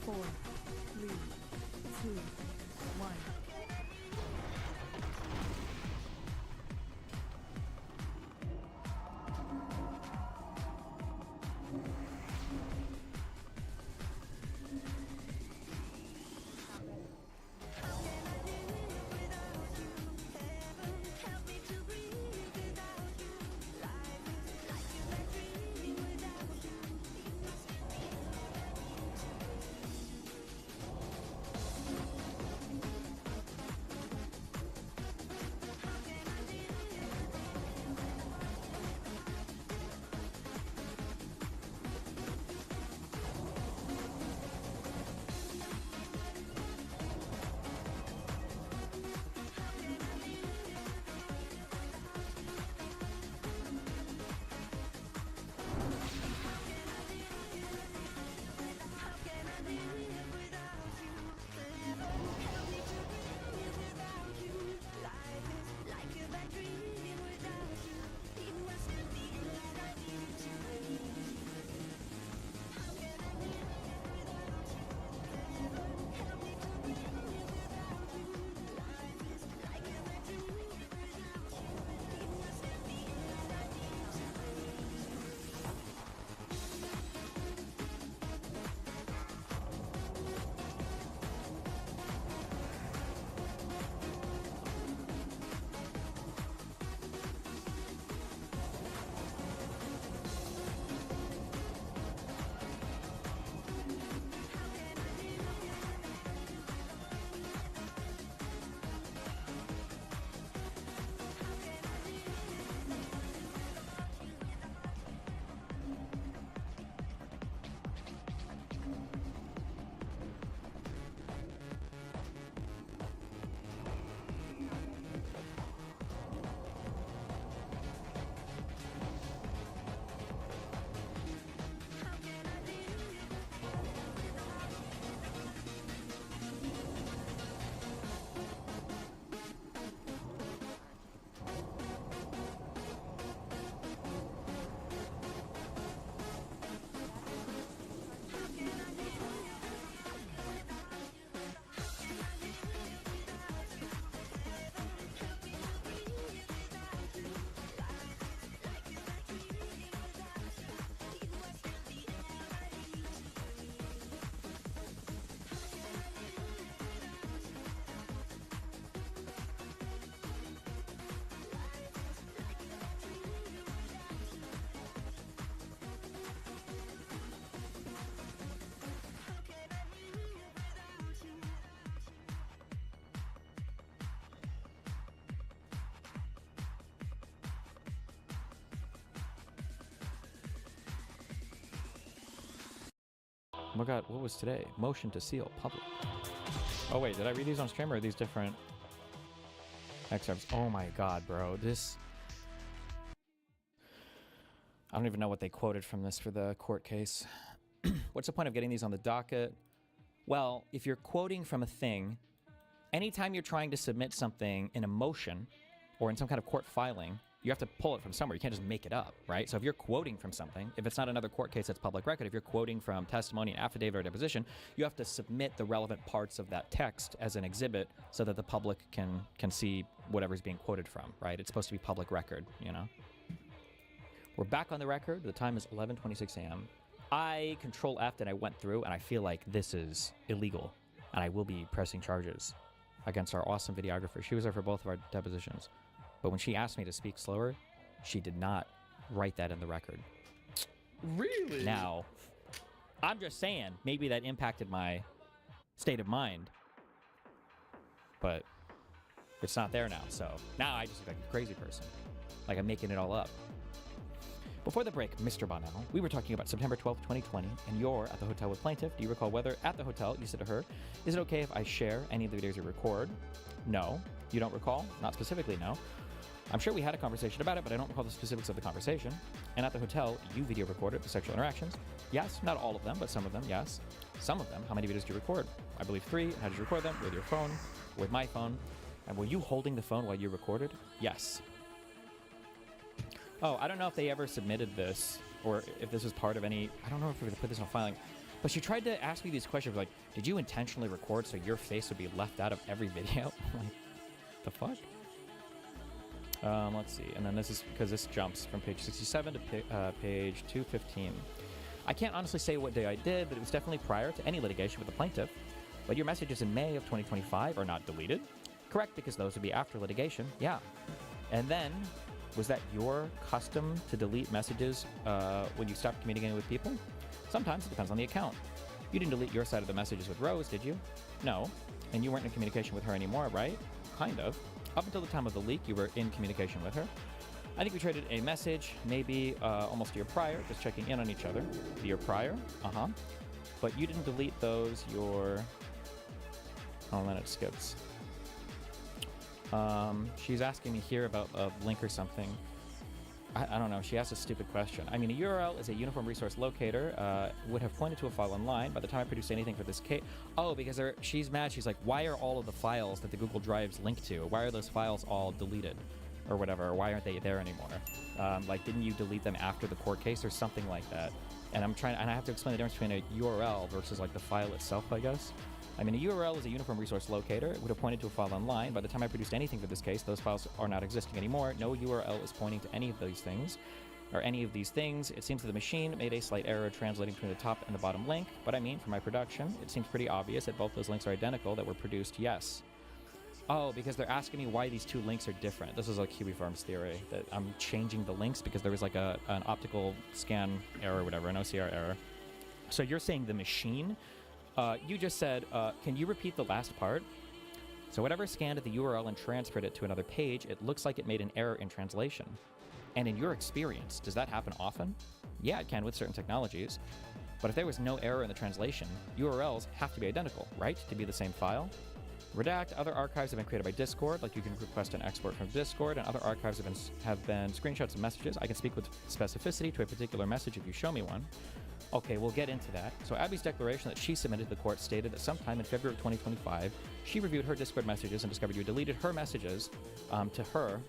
4, 3, 2, 1. Oh my god, what was today? Motion to seal public. Oh wait, did I read these on stream or are these different excerpts? Oh my god, bro. This... I don't even know what they quoted from this for the court case. What's the point of getting these on the docket? Well, if you're quoting from a thing, anytime you're trying to submit something in a motion or in some kind of court filing, you have to pull it from somewhere. You can't just make it up, right? So if you're quoting from something, if it's not another court case that's public record, if you're quoting from testimony, an affidavit, or deposition, you have to submit the relevant parts of that text as an exhibit so that the public can see whatever's being quoted from, right? It's supposed to be public record, you know? We're back on the record. The time is 11:26 a.m. I Control F and I went through, and I feel like this is illegal, and I will be pressing charges against our awesome videographer. She was there for both of our depositions. But when she asked me to speak slower, she did not write that in the record. Really? Now, I'm just saying, maybe that impacted my state of mind. But it's not there now, so now I just look like a crazy person. Like I'm making it all up. Before the break, Mr. Bonnell, we were talking about September 12th, 2020, and you're at the hotel with plaintiff. Do you recall whether at the hotel you said to her, is it okay if I share any of the videos you record? No. You don't recall? Not specifically, no. I'm sure we had a conversation about it, but I don't recall the specifics of the conversation. And at the hotel, you video recorded the sexual interactions. Yes, not all of them, but some of them, yes. Some of them. How many videos did you record? I believe 3. And how did you record them? With your phone, with my phone. And were you holding the phone while you recorded? Yes. Oh, I don't know if they ever submitted this, or if this was part of any... I don't know if we put this on filing. But she tried to ask me these questions like, did you intentionally record so your face would be left out of every video? Like, the fuck? Let's see. And then this is because this jumps from page 67 to page 215. I can't honestly say what day I did, but it was definitely prior to any litigation with the plaintiff. But your messages in May of 2025 are not deleted. Correct, because those would be after litigation. Yeah. And then, was that your custom to delete messages when you stopped communicating with people? Sometimes it depends on the account. You didn't delete your side of the messages with Rose, did you? No. And you weren't in communication with her anymore, right? Kind of. Up until the time of the leak, you were in communication with her. I think we traded a message, maybe almost a year prior, just checking in on each other. The year prior, But you didn't delete those, Oh, then it skips. She's asking me here about a link or something. I don't know. She asked a stupid question. I mean, a URL is a uniform resource locator. Would have pointed to a file online. By the time I produced anything for this case... Oh, because she's mad. She's like, why are all of the files that the Google Drives linked to? Why are those files all deleted? Or whatever. Or why aren't they there anymore? Like, didn't you delete them after the court case or something like that? And I have to explain the difference between a URL versus, like, the file itself, I guess. I mean, a URL is a uniform resource locator. It would have pointed to a file online. By the time I produced anything for this case, those files are not existing anymore. No URL is pointing to any of those things, or any of these things. It seems that the machine made a slight error translating between the top and the bottom link. But I mean, for my production, it seems pretty obvious that both those links are identical that were produced, yes. Oh, because they're asking me why these two links are different. This is like Huey Farms theory, that I'm changing the links because there was like an optical scan error or whatever, an OCR error. So you're saying the machine... you just said, can you repeat the last part? So whatever scanned the URL and transferred it to another page, it looks like it made an error in translation. And in your experience, does that happen often? Yeah, it can with certain technologies. But if there was no error in the translation, URLs have to be identical, right? To be the same file. Redact, other archives have been created by Discord, like you can request an export from Discord, and other archives have been screenshots of messages. I can speak with specificity to a particular message if you show me one. Okay, we'll get into that. So Abby's declaration that she submitted to the court stated that sometime in February of 2025, she reviewed her Discord messages and discovered you deleted her messages to her,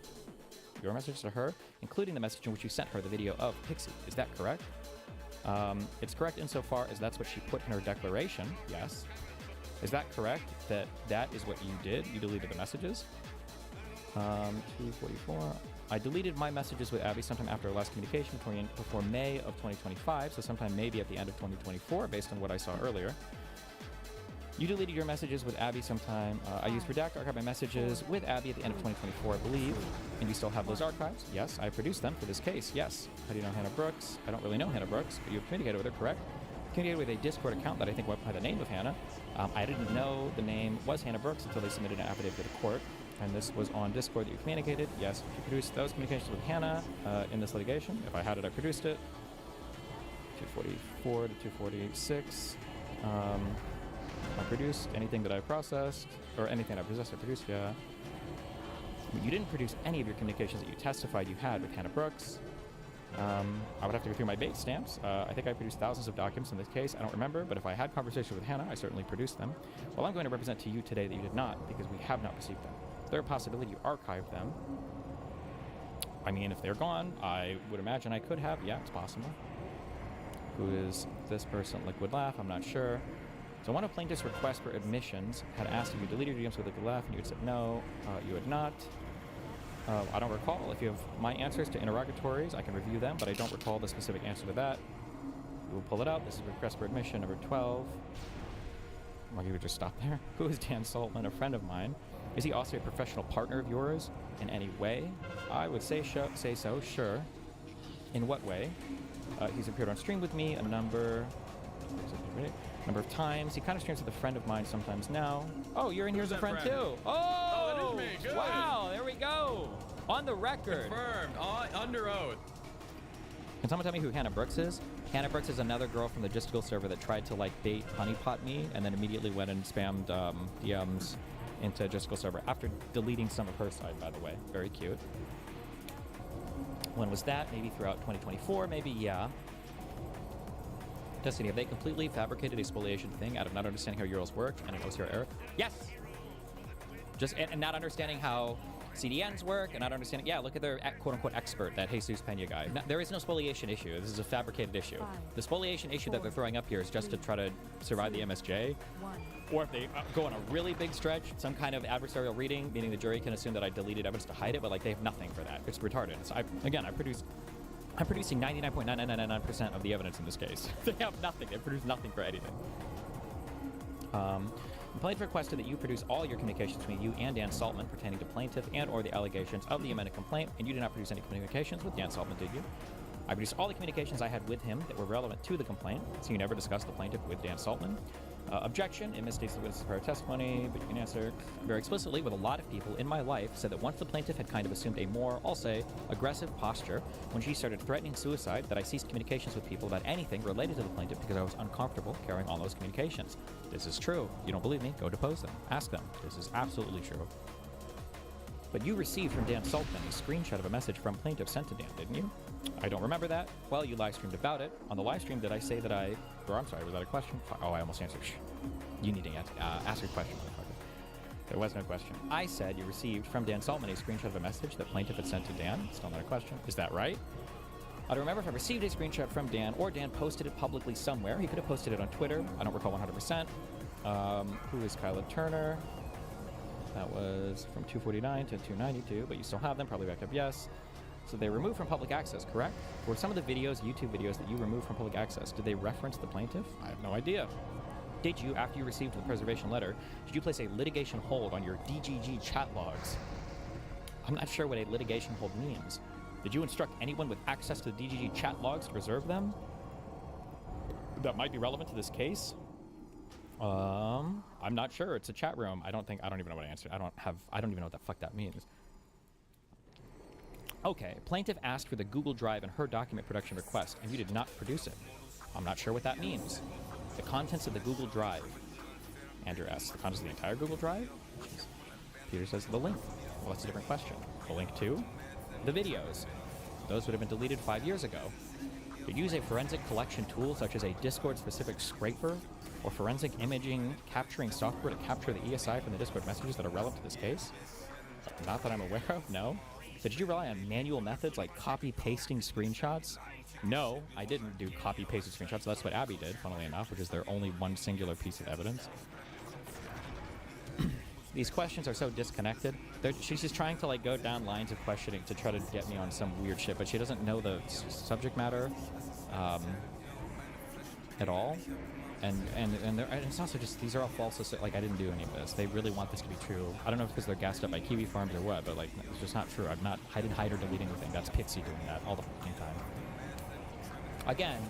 your message to her, including the message in which you sent her the video of Pixie. Is that correct? It's correct insofar as that's what she put in her declaration, yes. Is that correct, that that is what you did? You deleted the messages? 244. I deleted my messages with Abby sometime after our last communication before May of 2025, so sometime maybe at the end of 2024, based on what I saw earlier. You deleted your messages with Abby sometime. I used Redact to archive my messages with Abby at the end of 2024, I believe. And you still have those archives? Yes, I produced them for this case, yes. How do you know Hannah Brooks? I don't really know Hannah Brooks, but you've communicated with her, correct? Communicated with a Discord account that I think went by the name of Hannah. I didn't know the name was Hannah Brooks until they submitted an affidavit to the court. And this was on Discord that you communicated. Yes, you produced those communications with Hannah in this litigation. If I had it, I produced it. 244 to 246. I produced anything that I processed, or anything I possessed, I produced, yeah. You didn't produce any of your communications that you testified you had with Hannah Brooks. I would have to go through my bait stamps. I think I produced thousands of documents in this case. I don't remember, but if I had conversations with Hannah, I certainly produced them. Well, I'm going to represent to you today that you did not, because we have not received them. There's a possibility you archived them. I mean, if they're gone, I would imagine I could have. Yeah, it's possible. Who is this person? Liquid Laugh, I'm not sure. So one of plaintiff's requests for admissions had asked if you deleted your DMs with Liquid Laugh, and you had said no, you had not. I don't recall. If you have my answers to interrogatories, I can review them, but I don't recall the specific answer to that. We will pull it out. This is request for admission number 12. Well, you would just stop there. Who is Dan Saltman? A friend of mine. Is he also a professional partner of yours in any way? I would say so, sure. In what way? He's appeared on stream with me a number of times. He kind of streams with a friend of mine sometimes now. Oh, you're in here as a friend too. Oh, that is me. Good. Wow, there we go. On the record. Confirmed. Under oath. Can someone tell me who Hannah Brooks is? Hannah Brooks is another girl from the Gisticle server that tried to like bait honeypot me and then immediately went and spammed DMs into Gisticle server after deleting some of her side, by the way. Very cute. When was that? Maybe throughout 2024, maybe, yeah. Destiny, have they completely fabricated a spoliation thing out of not understanding how URLs work and an OCR error? Yes! Just and not understanding how CDNs work, and I don't understand it. Yeah, look at their quote-unquote expert, that Jesus Pena guy. No, there is no spoliation issue. This is a fabricated issue. The spoliation issue that they're throwing up here is just to try to survive the MSJ. 1. Or if they go on a really big stretch, some kind of adversarial reading, meaning the jury can assume that I deleted evidence to hide it, but like they have nothing for that. It's retarded. So I'm producing 99.9999% of the evidence in this case. They have nothing. They produce nothing for anything. The plaintiff requested that you produce all your communications between you and Dan Saltman pertaining to plaintiff and or the allegations of the amended complaint, and you did not produce any communications with Dan Saltman, did you? I produced all the communications I had with him that were relevant to the complaint, so you never discussed the plaintiff with Dan Saltman. Objection, it misstates the witness's prior testimony, but you can answer very explicitly with a lot of people in my life said that once the plaintiff had kind of assumed a more, I'll say, aggressive posture when she started threatening suicide, that I ceased communications with people about anything related to the plaintiff because I was uncomfortable carrying on those communications. This is true. You don't believe me? Go depose them. Ask them. This is absolutely true. But you received from Dan Saltman a screenshot of a message from plaintiff sent to Dan, didn't you? I don't remember that. Well, you live streamed about it. On the live stream, did I say that or I'm sorry, was that a question? Oh, I almost answered. You need to ask your question, motherfucker. There was no question. I said you received from Dan Saltman a screenshot of a message that plaintiff had sent to Dan. Still not a question. Is that right? I don't remember if I received a screenshot from Dan or Dan posted it publicly somewhere. He could have posted it on Twitter. I don't recall 100%. Who is Kyla Turner? That was from 249 to 292, but you still have them. Probably back up, yes. So they removed from public access, correct? Were some of the videos, YouTube videos that you removed from public access, did they reference the plaintiff? I have no idea. Did you, after you received the preservation letter, did you place a litigation hold on your DGG chat logs? I'm not sure what a litigation hold means. Did you instruct anyone with access to the DGG chat logs to preserve them? That might be relevant to this case. I'm not sure. It's a chat room. I don't even know what to answer. I don't even know what the fuck that means. Okay, plaintiff asked for the Google Drive and her document production request, and you did not produce it. I'm not sure what that means. The contents of the Google Drive. Andrew asks, the contents of the entire Google Drive? Jeez. Peter says, the link. Well, that's a different question. The link to? The videos. Those would have been deleted 5 years ago. Did you use a forensic collection tool such as a Discord-specific scraper or forensic imaging capturing software to capture the ESI from the Discord messages that are relevant to this case? Not that I'm aware of, no. So did you rely on manual methods like copy-pasting screenshots? No, I didn't do copy-pasted screenshots. That's what Abby did, funnily enough, which is their only one singular piece of evidence. These questions are so disconnected. She's just trying to like go down lines of questioning to try to get me on some weird shit, but she doesn't know the subject matter at all. And it's also just, these are all false, like I didn't do any of this. They really want this to be true. I don't know if it's because they're gassed up by Kiwi Farms or what, but like, it's just not true. I didn't hide or delete anything. That's Pixie doing that all the fucking time. Again,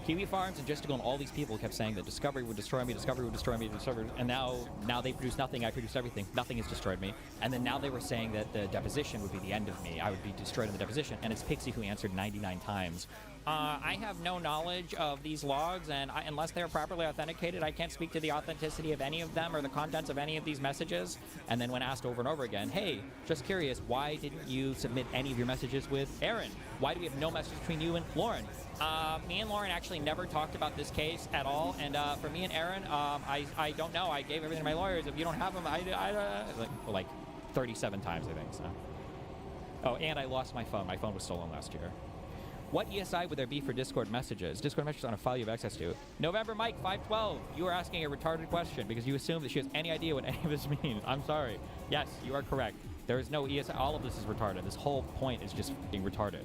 Kiwi Farms and Justical and all these people kept saying that Discovery would destroy me, Discovery would destroy me, Discovery, and now they produce nothing, I produce everything, nothing has destroyed me. And then now they were saying that the deposition would be the end of me, I would be destroyed in the deposition, and it's Pixie who answered 99 times. I have no knowledge of these logs, and unless they're properly authenticated, I can't speak to the authenticity of any of them or the contents of any of these messages. And then when asked over and over again, hey, just curious, why didn't you submit any of your messages with Aaron? Why do we have no message between you and Lauren? Me and Lauren actually never talked about this case at all, and for me and Aaron, I don't know. I gave everything to my lawyers. If you don't have them, like 37 times, I think, so. Oh, and I lost my phone. My phone was stolen last year. What ESI would there be for Discord messages? Discord messages on a file you have access to. November Mike 512, you are asking a retarded question because you assume that she has any idea what any of this means. I'm sorry. Yes, you are correct. There is no ESI. All of this is retarded. This whole point is just being retarded.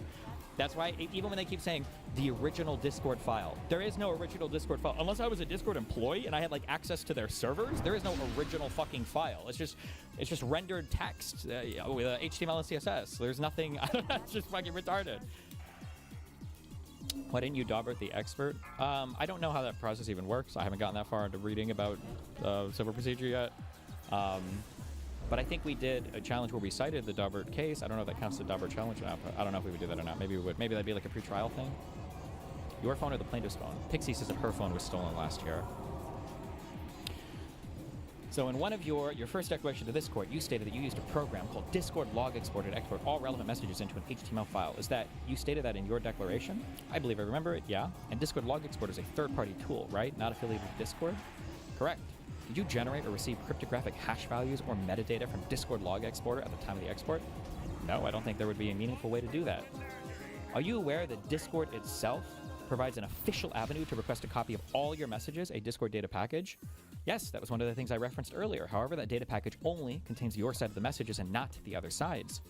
That's why even when they keep saying the original Discord file, there is no original Discord file. Unless I was a Discord employee and I had like access to their servers, there is no original fucking file. It's just rendered text with HTML and CSS. There's nothing. It's just fucking retarded. Why didn't you Daubert the expert? I don't know how that process even works. I haven't gotten that far into reading about civil procedure yet. But I think we did a challenge where we cited the Daubert case. I don't know if that counts as a Daubert challenge or not, but I don't know if we would do that or not. Maybe we would. Maybe that'd be like a pre-trial thing. Your phone or the plaintiff's phone? Pixie says that her phone was stolen last year. So in one of your first declaration to this court, you stated that you used a program called Discord Log Export to export all relevant messages into an HTML file. Is that, you stated that in your declaration? I believe I remember it, yeah. And Discord Log Export is a third-party tool, right? Not affiliated with Discord? Correct. Did you generate or receive cryptographic hash values or metadata from Discord log exporter at the time of the export? No, I don't think there would be a meaningful way to do that. Are you aware that Discord itself provides an official avenue to request a copy of all your messages, a Discord data package? Yes, that was one of the things I referenced earlier. However, that data package only contains your side of the messages and not the other side's.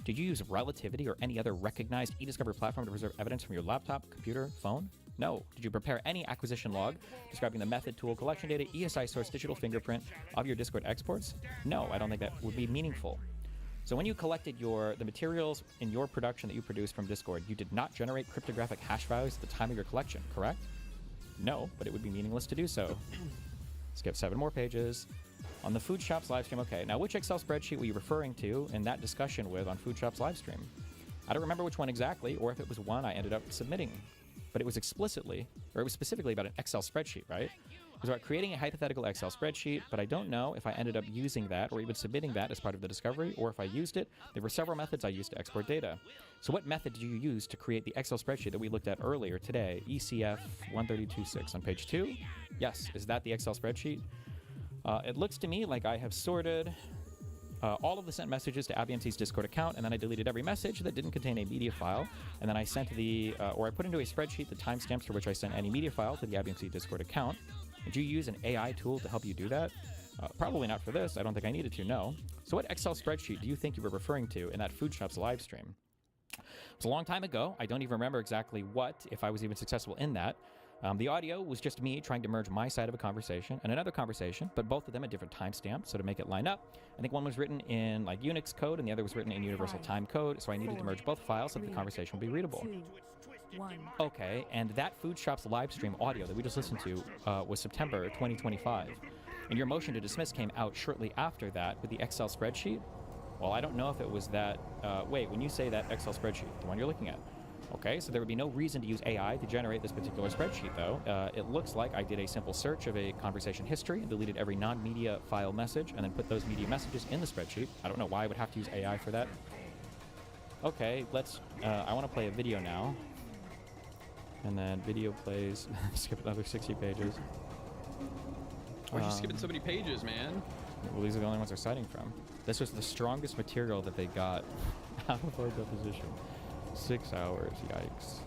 Did you use Relativity or any other recognized e-discovery platform to preserve evidence from your laptop, computer, phone? No. Did you prepare any acquisition log describing the method, tool, collection data, ESI source, digital fingerprint of your Discord exports? No, I don't think that would be meaningful. So when you collected the materials in your production that you produced from Discord, you did not generate cryptographic hash values at the time of your collection, correct? No, but it would be meaningless to do so. Skip 7 more pages. On the Food Shop's livestream, okay. Now, which Excel spreadsheet were you referring to in that discussion with on Food Shop's livestream? I don't remember which one exactly, or if it was one I ended up submitting. But it was specifically about an Excel spreadsheet, right? It was about creating a hypothetical Excel spreadsheet, but I don't know if I ended up using that or even submitting that as part of the discovery, or if I used it. There were several methods I used to export data. So what method did you use to create the Excel spreadsheet that we looked at earlier today, ECF 132.6 on page 2? Yes, is that the Excel spreadsheet? It looks to me like I have sorted all of the sent messages to ABMC's Discord account, and then I deleted every message that didn't contain a media file, and then I sent or I put into a spreadsheet the timestamps for which I sent any media file to the ABMC Discord account. Did you use an AI tool to help you do that? Probably not for this. I don't think I needed to, no. So what Excel spreadsheet do you think you were referring to in that Food Shop's live stream? It was a long time ago. I don't even remember exactly if I was even successful in that. The audio was just me trying to merge my side of a conversation and another conversation, but both of them at different timestamps, so to make it line up. I think one was written in like Unix code and the other was written in Universal Time code, so I needed to merge both files so that the conversation would be readable. 2, 1. Okay, and that Food Shop's live stream audio that we just listened to was September 2025. And your motion to dismiss came out shortly after that with the Excel spreadsheet. Well, I don't know if it was that. Wait, when you say that Excel spreadsheet, the one you're looking at. Okay, so there would be no reason to use AI to generate this particular spreadsheet, though. It looks like I did a simple search of a conversation history and deleted every non-media file message and then put those media messages in the spreadsheet. I don't know why I would have to use AI for that. Okay, I want to play a video now. And then video plays. Skip another 60 pages. Why'd you skipping so many pages, man? Well, these are the only ones they're citing from. This was the strongest material that they got out of our deposition. 6 hours, yikes.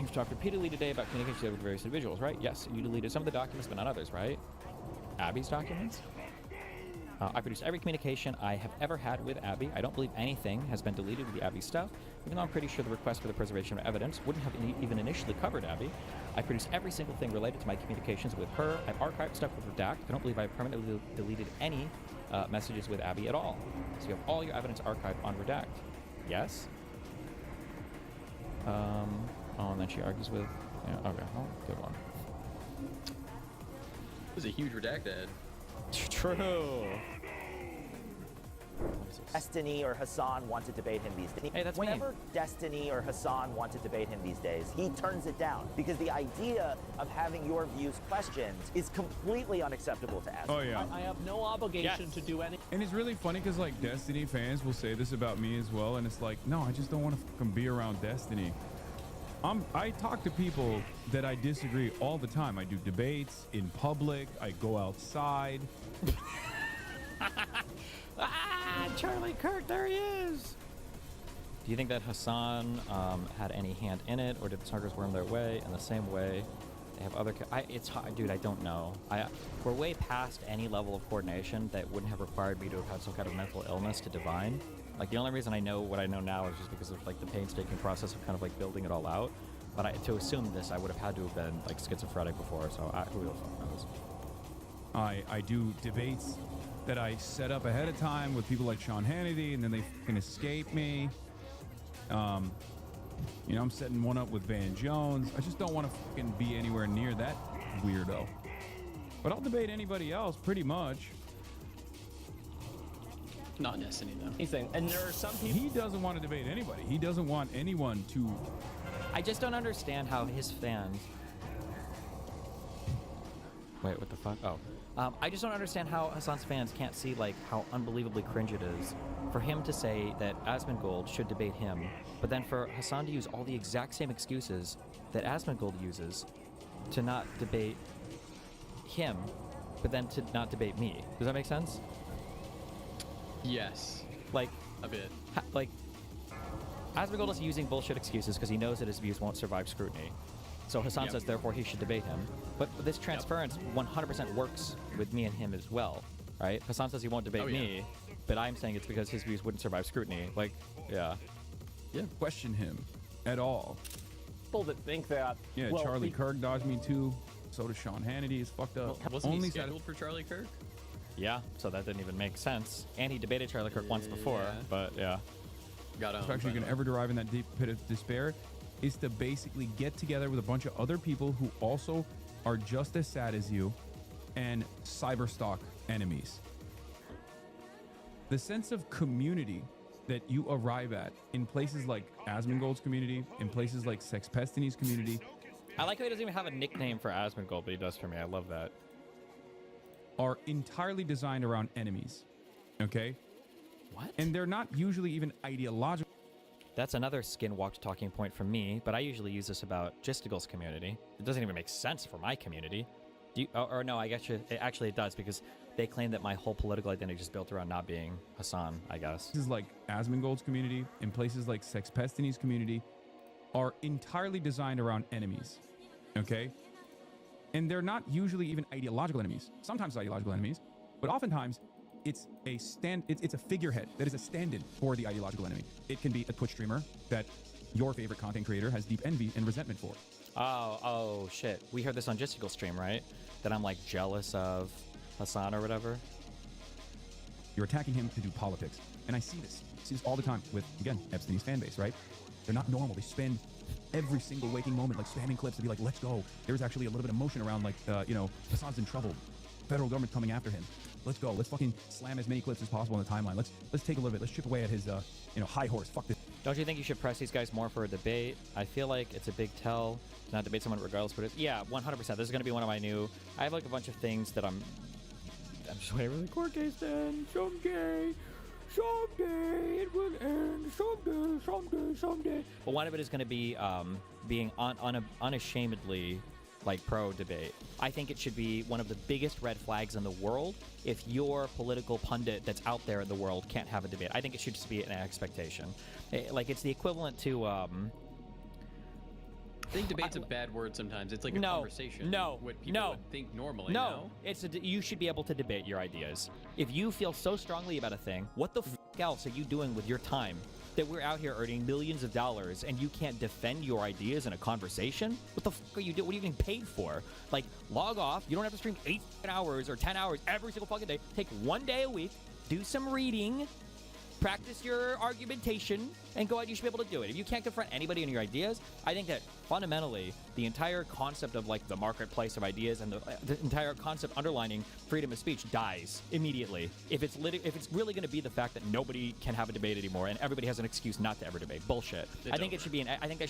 You've talked repeatedly today about communication with various individuals, right? Yes, you deleted some of the documents, but not others, right? Abby's documents? I produced every communication I have ever had with Abby. I don't believe anything has been deleted with the Abby stuff, even though I'm pretty sure the request for the preservation of evidence wouldn't have even initially covered Abby. I produced every single thing related to my communications with her. I've archived stuff with Redact. I don't believe I've permanently deleted any messages with Abby at all. So you have all your evidence archived on Redact. Yes? And then she argues with... Yeah, okay, well, good one. It was a huge redacted. True. Destiny or Hassan want to debate him these days. Hey, that's Whenever mean. Destiny or Hassan want to debate him these days, he turns it down because the idea of having your views questioned is completely unacceptable to ask. Oh yeah. I have no obligation to do anything. And it's really funny because like Destiny fans will say this about me as well, and it's like, no, I just don't want to fucking be around Destiny. I talk to people that I disagree all the time. I do debates in public. I go outside. Charlie Kirk, there he is! Do you think that Hassan had any hand in it, or did the Snuggers worm their way in the same way they have other... it's hard, dude, I don't know. We're way past any level of coordination that wouldn't have required me to have had some kind of mental illness to divine. Like, the only reason I know what I know now is just because of, like, the painstaking process of kind of, like, building it all out. But to assume this, I would have had to have been, like, schizophrenic before, so who the fuck knows? I do debates that I set up ahead of time with people like Sean Hannity, and then they can escape me. You know, I'm setting one up with Van Jones. I just don't want to fucking be anywhere near that weirdo. But I'll debate anybody else, pretty much. Not Destiny, though. He's saying, and there are some people. He doesn't want to debate anybody. He doesn't want anyone to... I just don't understand how his fans... Wait, what the fuck? Oh. I just don't understand how Hassan's fans can't see, like, how unbelievably cringe it is for him to say that Asmongold should debate him, but then for Hassan to use all the exact same excuses that Asmongold uses to not debate him, but then to not debate me. Does that make sense? Yes, Like, a bit. like, Asmongold is using bullshit excuses because he knows that his views won't survive scrutiny. So Hassan Yep. says, therefore, he should debate him. But this transference 100% works with me and him as well, right? Hassan says he won't debate Oh, yeah. me, but I'm saying it's because his views wouldn't survive scrutiny. Like, yeah. Yeah, question him at all. People that think that. Yeah, well, Charlie Kirk dodged me too. So does Sean Hannity. He's fucked up. Wasn't he Only scheduled for Charlie Kirk? Yeah, so that didn't even make sense. And he debated Charlie Kirk once before, Yeah. but yeah. Got on. satisfaction you can ever derive in that deep pit of despair is to basically get together with a bunch of other people who also are just as sad as you and cyberstalk enemies. The sense of community that you arrive at in places like Asmongold's community, in places like Sexpestini's community, I like how he doesn't even have a nickname for Asmongold, but he does for me. I love that. are entirely designed around enemies. Okay? What? And they're not usually even ideological. That's another skinwalked talking point from me, but I usually use this about Gistigal's community. It doesn't even make sense for my community. Do you, or no, I guess actually it does, because they claim that my whole political identity is built around not being Hassan, I guess. Places like Asmongold's community and places like Sexpestini's community are entirely designed around enemies. Okay? And they're not usually even ideological enemies. Sometimes ideological enemies, but oftentimes it's a figurehead that is a stand-in for the ideological enemy. It can be a Twitch streamer that your favorite content creator has deep envy and resentment for. Oh, shit. We heard this on Gistigal's stream, right? That I'm like jealous of Hassan or whatever. You're attacking him to do politics. And I see this all the time with, again, Epstein's fan base, right? They're not normal. They spend every single waking moment like spamming clips to be like, let's go. There's actually a little bit of emotion around like, Hassan's in trouble. Federal government coming after him. Let's go. Let's fucking slam as many clips as possible on the timeline. Let's take a little bit. Let's chip away at his, high horse. Fuck this. Don't you think you should press these guys more for a debate? I feel like it's a big tell to not debate someone regardless, but yeah, 100%. This is going to be one of my new... I have like a bunch of things that I'm just waiting for the court case to end. Someday it will end. Someday. But one of it is going to be being unashamedly like pro debate. I think it should be one of the biggest red flags in the world if your political pundit that's out there in the world can't have a debate. I think it should just be an expectation. Like it's the equivalent to I think debate's a bad word sometimes. It's like a conversation. What people would think normally. No. You should be able to debate your ideas. If you feel so strongly about a thing, what the f else are you doing with your time? That we're out here earning millions of dollars and you can't defend your ideas in a conversation? What the f are you doing? What are you getting paid for? Like, log off. You don't have to stream 8 hours or 10 hours every single fucking day. Take 1 day a week, do some reading, practice your argumentation, and go out. You should be able to do it. If you can't confront anybody on your ideas, I think that fundamentally the entire concept of like the marketplace of ideas and the entire concept underlining freedom of speech dies immediately. If it's really going to be the fact that nobody can have a debate anymore and everybody has an excuse not to ever debate, bullshit. I think that should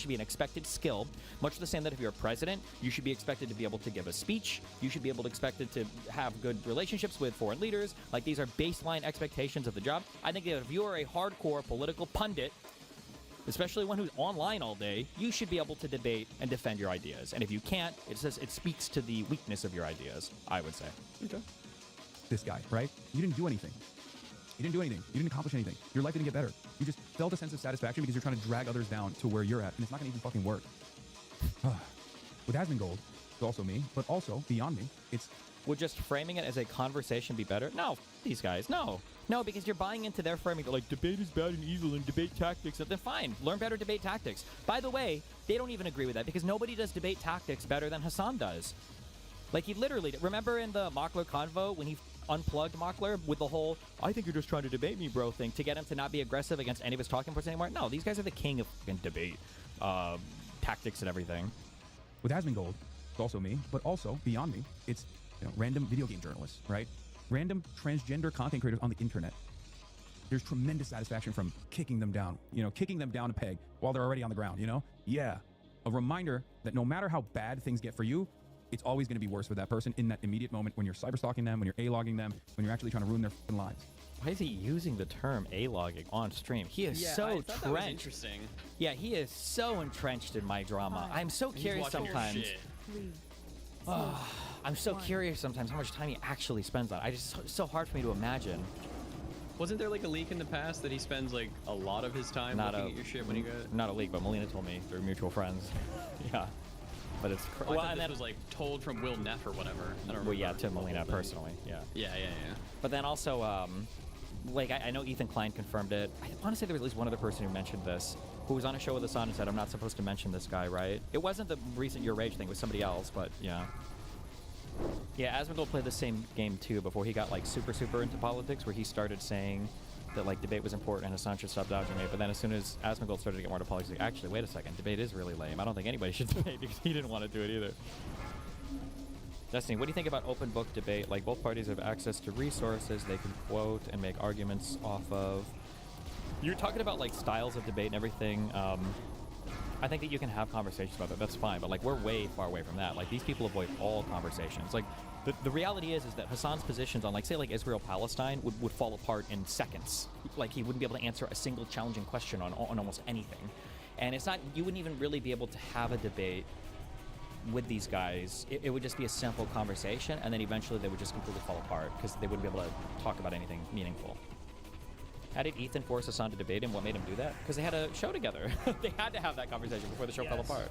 be an expected skill, much the same that if you're a president, you should be expected to be able to give a speech. You should be able to expected to have good relationships with foreign leaders. Like these are baseline expectations of the job. I think that if you're a hardcore political pundit, especially one who's online all day, you should be able to debate and defend your ideas. And if you can't, it speaks to the weakness of your ideas, I would say. Okay. This guy, right? You didn't do anything. You didn't accomplish anything. Your life didn't get better. You just felt a sense of satisfaction because you're trying to drag others down to where you're at, and it's not going to even fucking work. With Asmongold, it's also me, but also beyond me, it's... Would just framing it as a conversation be better? No, these guys, no. No, because you're buying into their framing. They're like, debate is bad and evil and debate tactics. Then fine, learn better debate tactics. By the way, they don't even agree with that because nobody does debate tactics better than Hassan does. Like, he literally, remember in the Mockler convo when he unplugged Mockler with the whole, I think you're just trying to debate me, bro, thing to get him to not be aggressive against any of his talking points anymore? No, these guys are the king of fucking debate tactics and everything. With Asmongold, it's also me, but also beyond me, it's random video game journalists, right? Random transgender content creators on the internet. There's tremendous satisfaction from kicking them down a peg while they're already on the ground, Yeah. A reminder that no matter how bad things get for you, it's always going to be worse for that person in that immediate moment when you're cyberstalking them, when you're A-logging them, when you're actually trying to ruin their f***ing lives. Why is he using the term A-logging on stream? He is so I thought trenched. That was interesting. Yeah, he is so entrenched in my drama. I'm so curious sometimes. 3, I'm so curious sometimes how much time he actually spends on it. It's so hard for me to imagine. Wasn't there like a leak in the past that he spends like a lot of his time looking at your shit when you got? Not a leak, but Melina told me through mutual friends. Yeah, but it's well, I thought this was like told from Will Neff or whatever. I don't remember. Well, yeah, to Melina personally. Yeah. Yeah. But then also, like I know Ethan Klein confirmed it. I want to say there was at least one other person who mentioned this, who was on a show with us on and said, "I'm not supposed to mention this guy, right?" It wasn't the recent Your Rage thing; it was somebody else. But yeah. Yeah, Asmongold played the same game too before he got like super into politics, where he started saying that like debate was important and Assange should stop dodging it. But then as soon as Asmongold started to get more into politics, like, actually, wait a second, debate is really lame. I don't think anybody should debate because he didn't want to do it either. Destiny, what do you think about open book debate? Like both parties have access to resources they can quote and make arguments off of. You're talking about like styles of debate and everything. I think that you can have conversations about that. That's fine. But like we're way far away from that. Like these people avoid all conversations. Like the reality is that Hassan's positions on like say like Israel-Palestine would fall apart in seconds. Like he wouldn't be able to answer a single challenging question on almost anything. And it's not, you wouldn't even really be able to have a debate with these guys. It would just be a simple conversation, and then eventually they would just completely fall apart because they wouldn't be able to talk about anything meaningful. How did Ethan force Hassan to debate him? What made him do that? Because they had a show together. They had to have that conversation before the show fell apart.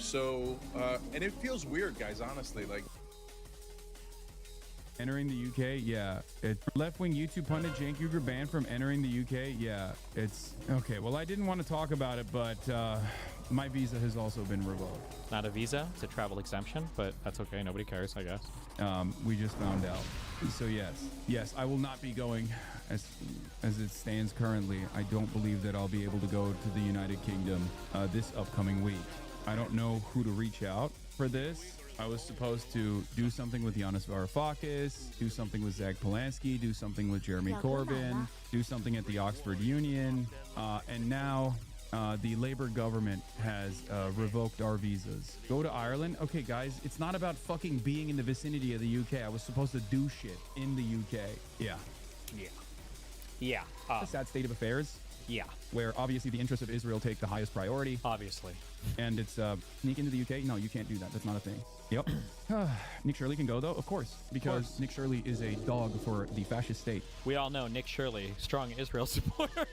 So, and it feels weird, guys, honestly. Like, Entering the UK, yeah. Left-wing YouTube pundit Cenk Uygur banned from entering the UK, yeah. It's okay. Well, I didn't want to talk about it, but my visa has also been revoked. Not a visa, it's a travel exemption, but that's okay. Nobody cares, I guess. We just found out. So yes, I will not be going as it stands currently. I don't believe that I'll be able to go to the United Kingdom this upcoming week. I don't know who to reach out for this. I was supposed to do something with Yanis Varoufakis, do something with Zach Polanski, do something with Jeremy Corbyn, do something at the Oxford Union, and now the Labour government has revoked our visas. Go to Ireland? Okay, guys, it's not about fucking being in the vicinity of the UK. I was supposed to do shit in the UK. Yeah. A sad state of affairs. Yeah. Where obviously the interests of Israel take the highest priority. Obviously. And it's sneak into the UK? No, you can't do that. That's not a thing. Yep. Nick Shirley can go, though? Of course. Because Nick Shirley is a dog for the fascist state. We all know Nick Shirley, strong Israel supporter.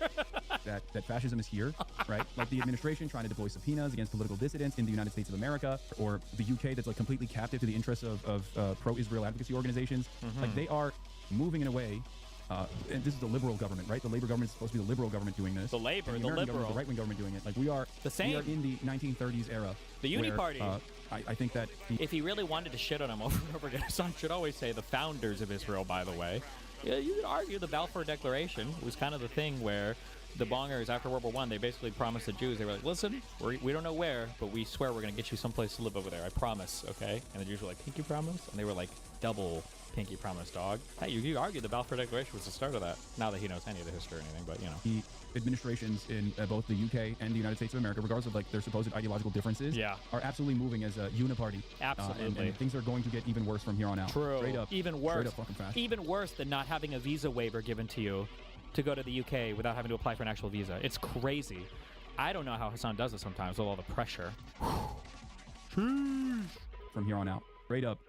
that fascism is here, right? Like the administration trying to deploy subpoenas against political dissidents in the United States of America, or the UK that's like completely captive to the interests of pro-Israel advocacy organizations. Like they are moving in a way. And this is the liberal government, right? The Labour government is supposed to be the liberal government doing this. The Labour, and the American liberal. The right-wing government doing it. Like we are the same. We are in the 1930s era. The Uni Party. I think that if he really wanted to shit on him over and over again, Hassan should always say the founders of Israel, by the way. Yeah, you could argue the Balfour Declaration was kind of the thing where the Bongers, after World War I, they basically promised the Jews, they were like, listen, we don't know where, but we swear we're going to get you someplace to live over there. I promise, okay? And the Jews were like, pinky promise? And they were like, double pinky promise, dog. Hey, you could argue the Balfour Declaration was the start of that. Not that he knows any of the history or anything, but, you know. The administrations in both the UK and the United States of America, regardless of like their supposed ideological differences, are absolutely moving as a uniparty. Absolutely. And things are going to get even worse from here on out. True. Straight up. Even worse. Straight up fucking fashion. Even worse than not having a visa waiver given to you to go to the UK without having to apply for an actual visa. It's crazy. I don't know how Hassan does it sometimes with all the pressure. From here on out. Straight up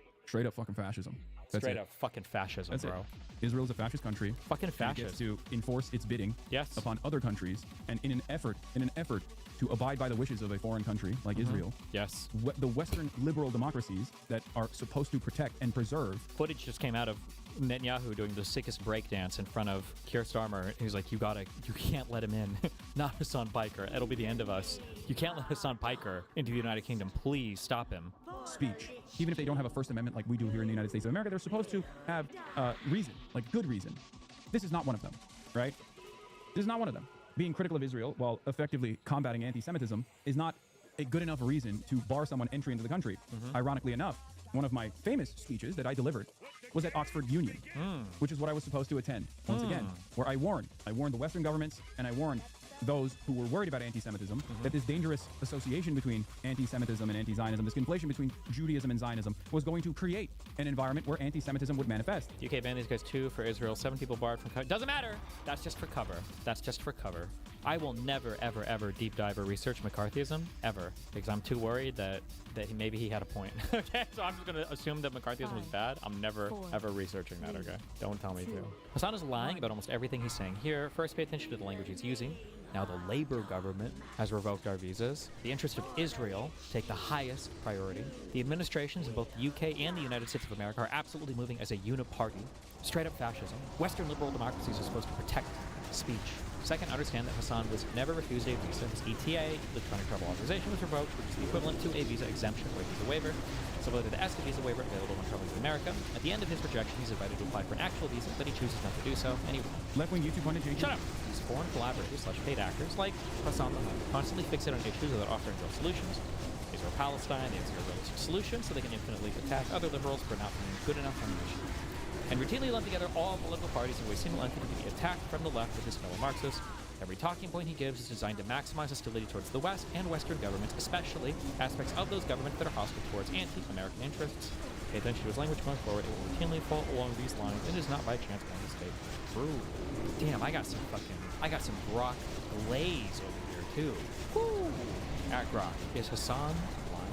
fucking fascism. That's Straight up fucking fascism, That's bro. Israel's a fascist country. Fucking fascist. It gets to enforce its bidding upon other countries, and in an effort to abide by the wishes of a foreign country like Israel. Yes. The Western liberal democracies that are supposed to protect and preserve. Footage just came out of Netanyahu doing the sickest breakdance in front of Keir Starmer. He's like, you can't let him in. Not Hassan Piker. It'll be the end of us. You can't let Hassan Piker into the United Kingdom. Please stop him. Speech. Even if they don't have a First Amendment like we do here in the United States of America, they're supposed to have reason, like good reason. This is not one of them, right? This is not one of them. Being critical of Israel while effectively combating anti-Semitism is not a good enough reason to bar someone entry into the country. Ironically enough, one of my famous speeches that I delivered was at Oxford Union, which is what I was supposed to attend, once again, where I warned the Western governments and I warned those who were worried about anti-Semitism, that this dangerous association between anti-Semitism and anti-Zionism, this conflation between Judaism and Zionism, was going to create an environment where anti-Semitism would manifest. UK banned these guys too for Israel. 7 people barred from cover. Doesn't matter. That's just for cover. That's just for cover. I will never, ever, ever deep dive or research McCarthyism, ever, because I'm too worried that maybe he had a point. Okay, so I'm just going to assume that McCarthyism was bad. I'm never, ever researching that, okay? Don't tell me to. Hassan is lying about almost everything he's saying here. First, pay attention to the language he's using. Now the Labour government has revoked our visas. The interests of Israel take the highest priority. The administrations in both the UK and the United States of America are absolutely moving as a uniparty. Straight up fascism. Western liberal democracies are supposed to protect speech. Second, understand that Hassan was never refused a visa. His ETA, electronic travel authorization, was revoked, which is the equivalent to a visa exemption or a visa waiver, similar to the ESTA visa waiver available when traveling to America. At the end of his rejection, he's invited to apply for an actual visa, but he chooses not to do so, and he won't. Left-wing YouTube pundit Shut up! These foreign collaborators / paid actors like Hassan constantly fixate on issues without offering real solutions. Israel-Palestine, they have zero realistic solutions, so they can infinitely attack other liberals for not being good enough on the issue. And routinely lump together all political parties into a single entity to be attacked from the left with his fellow Marxists. Every talking point he gives is designed to maximize hostility towards the West and Western governments, especially aspects of those governments that are hostile towards anti-American interests. Pay attention to his language going forward. It will routinely fall along these lines, and it is not by chance by mistake. True. Damn, I got some Grok glaze over here, too. Woo! At Grok, is Hassan lying?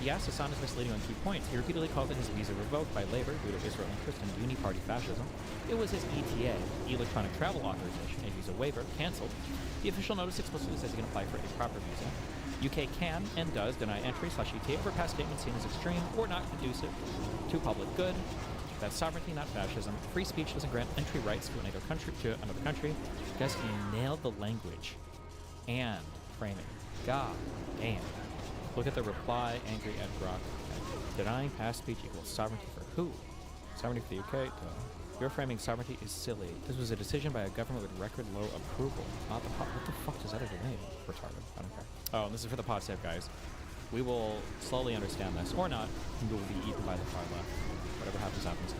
Yes, Hassan is misleading on key points. He repeatedly called in his visa revoked by Labour due to Israel interest in uni-party fascism. It was his ETA, electronic travel authorization, a visa waiver, cancelled. The official notice explicitly says he can apply for a proper visa. UK can and does deny entry / ETA over past statements seen as extreme or not conducive to public good. That's sovereignty, not fascism. Free speech doesn't grant entry rights to another country. Guys, he nailed the language and framing. God damn. Look at the reply, angry at Grok. Denying past speech equals sovereignty for who? Sovereignty for the UK? Your framing sovereignty is silly. This was a decision by a government with record low approval. Not the pod. What the fuck does that even mean? Retarded. I don't care. Oh, and this is for the pod save, guys. We will slowly understand this, or not, and we will be eaten by the far left. Whatever happens, happens.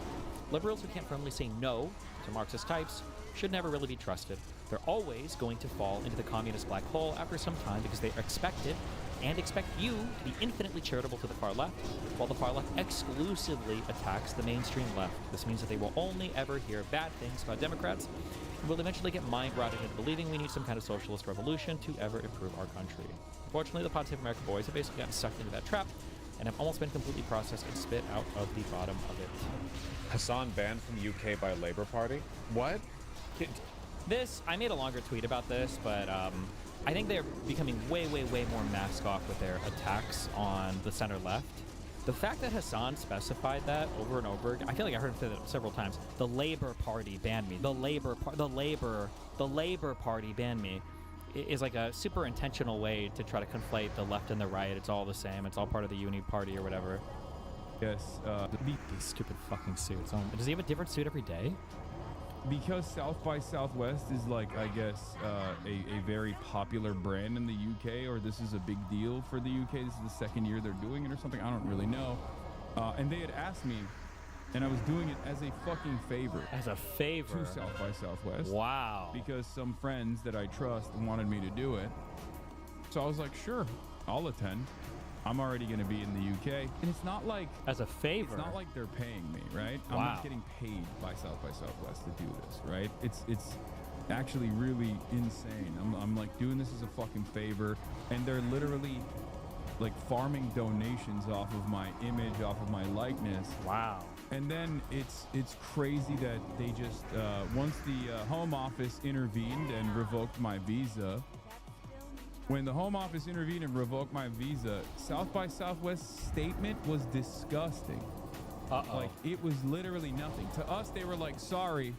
Liberals who can't firmly say no to Marxist types should never really be trusted. They're always going to fall into the communist black hole after some time because they are expected and expect you to be infinitely charitable to the far left, while the far left exclusively attacks the mainstream left. This means that they will only ever hear bad things about Democrats and will eventually get mind-rotted into believing we need some kind of socialist revolution to ever improve our country. Unfortunately, the Pod Save America boys have basically gotten sucked into that trap and have almost been completely processed and spit out of the bottom of it. Hassan banned from the UK by Labour Party? What? This, I made a longer tweet about this, but I think they're becoming way, way, way more mask off with their attacks on the center left. The fact that Hassan specified that over and over, I feel like I heard him say that several times. The Labour Party banned me. The Labour Party banned me. Is like a super intentional way to try to conflate the left and the right. It's all the same. It's all part of the Uni Party or whatever. Yes. These stupid fucking suits. Does he have a different suit every day? Because South by Southwest is like, I guess, a very popular brand in the UK, or this is a big deal for the UK. This is the second year they're doing it or something. I don't really know. And they had asked me, and I was doing it as a fucking favor. As a favor? To South by Southwest. Wow. Because some friends that I trust wanted me to do it. So I was like, sure, I'll attend. I'm already going to be in the UK. And it's not like... As a favor? It's not like they're paying me, right? Wow. I'm not getting paid by South by Southwest to do this, right? It's actually really insane. I'm like doing this as a fucking favor. And they're literally like farming donations off of my image, off of my likeness. Wow. And then it's crazy that they just, once the Home Office intervened and revoked my visa, when the Home Office intervened and revoked my visa, South by Southwest's statement was disgusting. Uh-oh. Like, it was literally nothing. To us, they were like, sorry,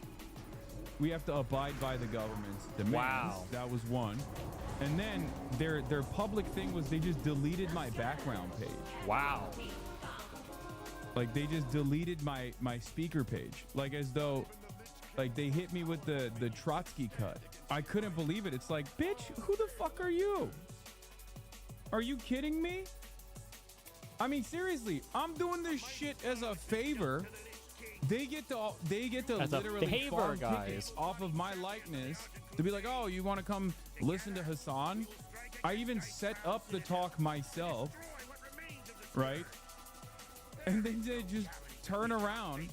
we have to abide by the government's demands. Wow. That was one. And then their public thing was they just deleted my background page. Wow. Like, they just deleted my speaker page. Like, as though, like, they hit me with the Trotsky cut. I couldn't believe it. It's like, bitch, who the fuck are you? Are you kidding me? I mean, seriously, I'm doing this shit as a favor. They get to as literally farm guys. tickets off of my likeness to be like, oh, you want to come listen to Hassan? I even set up the talk myself, right? And then they just turn around.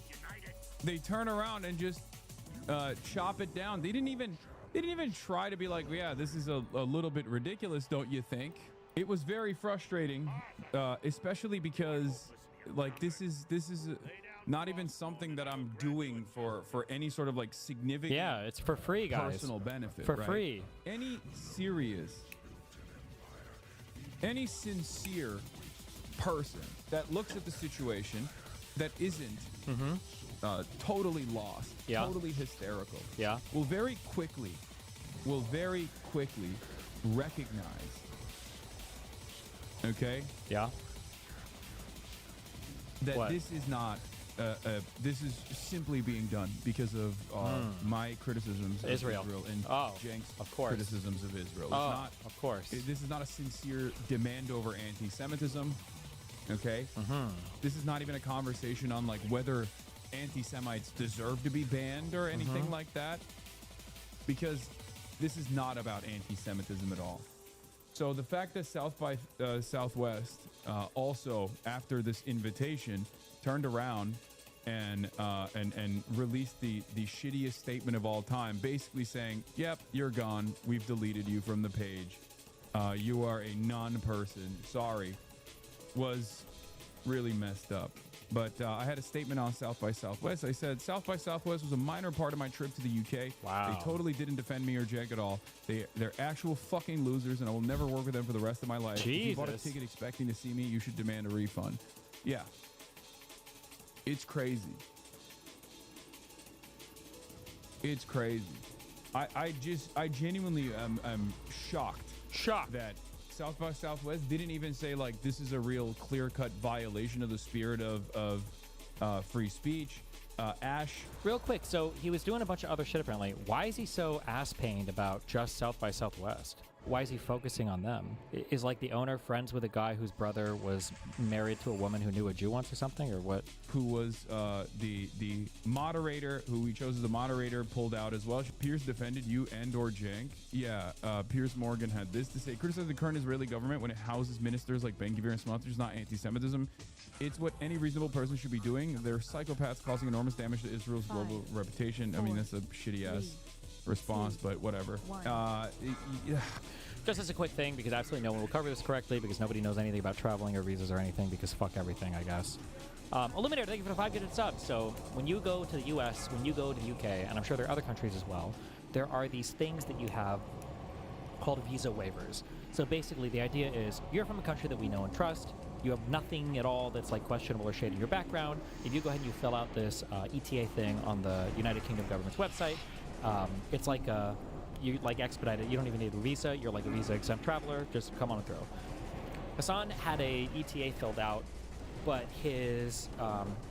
They turn around and just chop it down. They didn't even try to be like, yeah, this is a little bit ridiculous, don't you think? It was very frustrating, especially because, like, this is not even something that I'm doing for any sort of like significant. Yeah, it's for free, guys. Personal benefit for right? free. Any sincere person that looks at the situation that isn't totally lost, totally hysterical, will very quickly recognize, okay, that what? this is not this is simply being done because of my criticisms of Israel and Jenk's criticisms of Israel. It's not, of course. This is not a sincere demand over anti-Semitism. Okay? This is not even a conversation on like whether anti-Semites deserve to be banned or anything like that, because this is not about anti-Semitism at all. So the fact that South by Southwest also, after this invitation, turned around and released the shittiest statement of all time, basically saying, yep, you're gone. We've deleted you from the page. You are a non-person. Sorry. Was really messed up. But I had a statement on South by Southwest. I said, South by Southwest was a minor part of my trip to the UK. Wow. They totally didn't defend me or Jake at all. They're actual fucking losers, and I will never work with them for the rest of my life. If you bought a Jesus. ticket expecting to see me, you should demand a refund. Yeah. It's crazy. It's crazy. I genuinely am shocked. That South by Southwest didn't even say, like, this is a real clear-cut violation of the spirit of free speech. Ash. Real quick, so he was doing a bunch of other shit apparently. Why is he so ass-pained about just South by Southwest? Why is he focusing on them? Is like the owner friends with a guy whose brother was married to a woman who knew a Jew once or something, or what? Who was the moderator, who he chose as the moderator, pulled out as well. Pierce defended you and or Jank. Yeah, Pierce Morgan had this to say. Criticize the current Israeli government when it houses ministers like Ben Gvir and Smotrich is not anti-Semitism. It's what any reasonable person should be doing. They're psychopaths causing enormous damage to Israel's global reputation. I mean, that's a shitty-ass response, but whatever. Yeah. Just as a quick thing, because absolutely no one will cover this correctly, because nobody knows anything about traveling or visas or anything, because fuck everything, I guess. Eliminator, thank you for the 5 gifted subs. So when you go to the US, when you go to the UK, and I'm sure there are other countries as well, there are these things that you have called visa waivers. So basically the idea is you're from a country that we know and trust. You have nothing at all that's like questionable or shady in your background. If you go ahead and you fill out this ETA thing on the United Kingdom government's website, it's like you like expedite it. You don't even need a visa. You're like a visa exempt traveler. Just come on and throw. Hassan had a ETA filled out, but his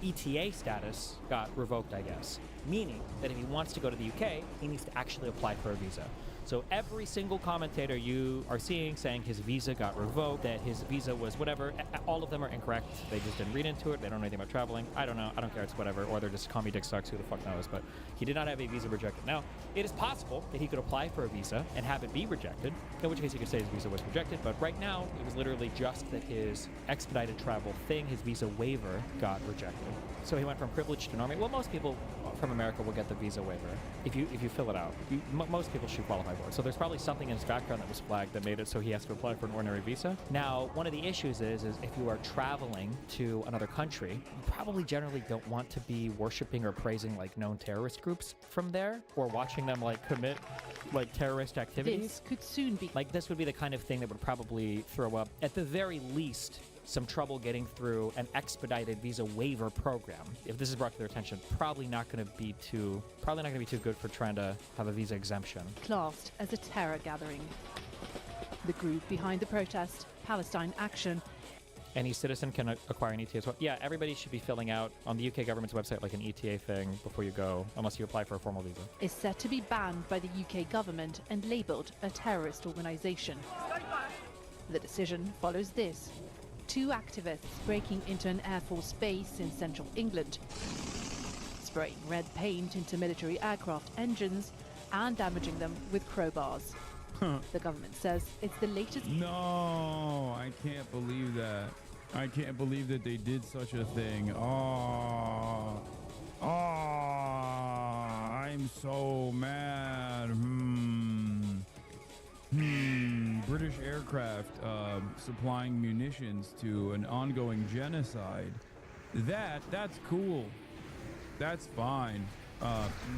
ETA status got revoked, I guess. Meaning that if he wants to go to the UK, he needs to actually apply for a visa. So every single commentator you are seeing saying his visa got revoked, that his visa was whatever, all of them are incorrect. They just didn't read into it. They don't know anything about traveling. I don't know. I don't care. It's whatever. Or they're just call me dick sucks. Who the fuck knows? But he did not have a visa rejected. Now, it is possible that he could apply for a visa and have it be rejected, in which case he could say his visa was rejected. But right now, it was literally just that his expedited travel thing, his visa waiver, got rejected. So he went from privileged to normie. Well, most people from America will get the visa waiver if you fill it out. Most people should qualify for it. So there's probably something in his background that was flagged that made it so he has to apply for an ordinary visa. Now, one of the issues is if you are traveling to another country, you probably generally don't want to be worshiping or praising like known terrorist groups from there, or watching them like commit like terrorist activities. This could soon be Like this would be the kind of thing that would probably throw up, at the very least, some trouble getting through an expedited visa waiver program. If this is brought to their attention, probably not going to be too good for trying to have a visa exemption. classed as a terror gathering. The group behind the protest, Palestine Action, Any citizen can acquire an ETA as well. Yeah, everybody should be filling out on the UK government's website like an ETA thing before you go, unless you apply for a formal visa. is set to be banned by the UK government and labelled a terrorist organisation. The decision follows this. 2 activists breaking into an Air Force base in central England, spraying red paint into military aircraft engines and damaging them with crowbars. The government says it's the latest. No, I can't believe that. I can't believe that they did such a thing. I'm so mad. British aircraft supplying munitions to an ongoing genocide. That's cool. That's fine.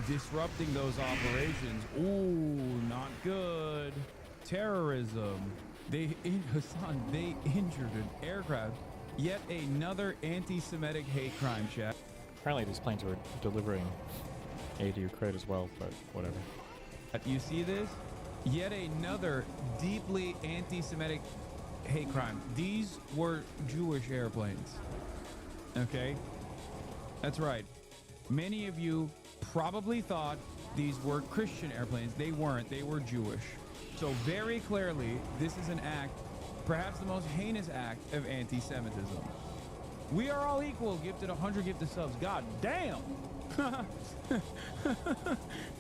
Disrupting those operations. Ooh, not good. Terrorism. Hassan, they injured an aircraft. Yet another anti-Semitic hate crime, chat. Apparently these planes were delivering aid to Ukraine as well, but whatever. You see this? Yet another deeply anti-Semitic hate crime. These were Jewish airplanes. Okay? That's right. Many of you probably thought these were Christian airplanes. They weren't. They were Jewish. So very clearly, this is an act, perhaps the most heinous act of anti-Semitism. We are all equal. Gifted 100 gifted subs. God damn.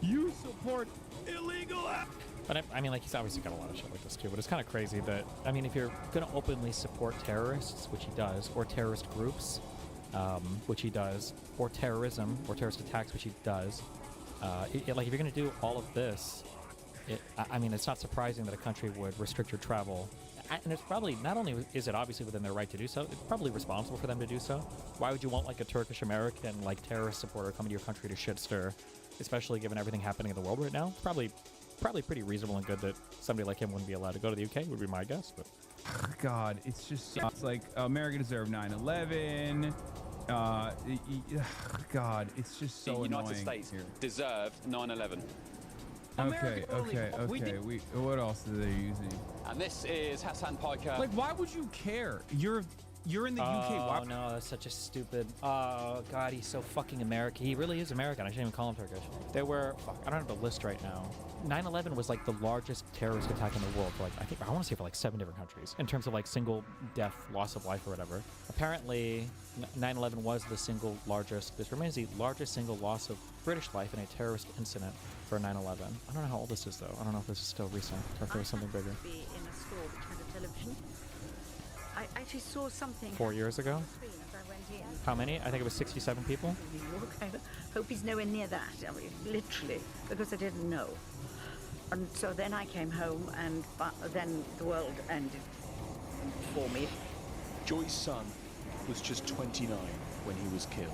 You support illegal acts. But I mean, like, he's obviously got a lot of shit like this too, but it's kind of crazy that, I mean, if you're going to openly support terrorists, which he does, or terrorist groups, which he does, or terrorism, or terrorist attacks, which he does, like, if you're going to do all of this, I mean, it's not surprising that a country would restrict your travel. And it's probably, not only is it obviously within their right to do so, it's probably responsible for them to do so. Why would you want like a Turkish American, like terrorist supporter coming to your country to shit stir, especially given everything happening in the world right now? Probably pretty reasonable and good that somebody like him wouldn't be allowed to go to the UK, would be my guess. But God, it's just, it's like America deserved 9/11. God, it's just so the annoying. United States here. deserved 9/11. Okay. What else are they using? And this is Hassan Piker. Like, why would you care? You're in the UK. Why? Oh no, that's such a stupid. Oh God, he's so fucking American. He really is American. I shouldn't even call him Turkish. There were. Fuck, I don't have the list right now. 9/11 was like the largest terrorist attack in the world for like I want to say for like 7 different countries in terms of like single death, loss of life or whatever. Apparently, 9/11 was the single largest. This remains the largest single loss of British life in a terrorist incident for 9/11. I don't know how old this is though. I don't know if this is still recent or if there was something bigger. Be in a store which had a television. I actually saw something 4 years ago. as I went in. How many? I think it was 67 people. New York. I hope he's nowhere near that. I mean, literally, because I didn't know. And so then I came home, and then the world ended for me. Joy's son was just 29 when he was killed.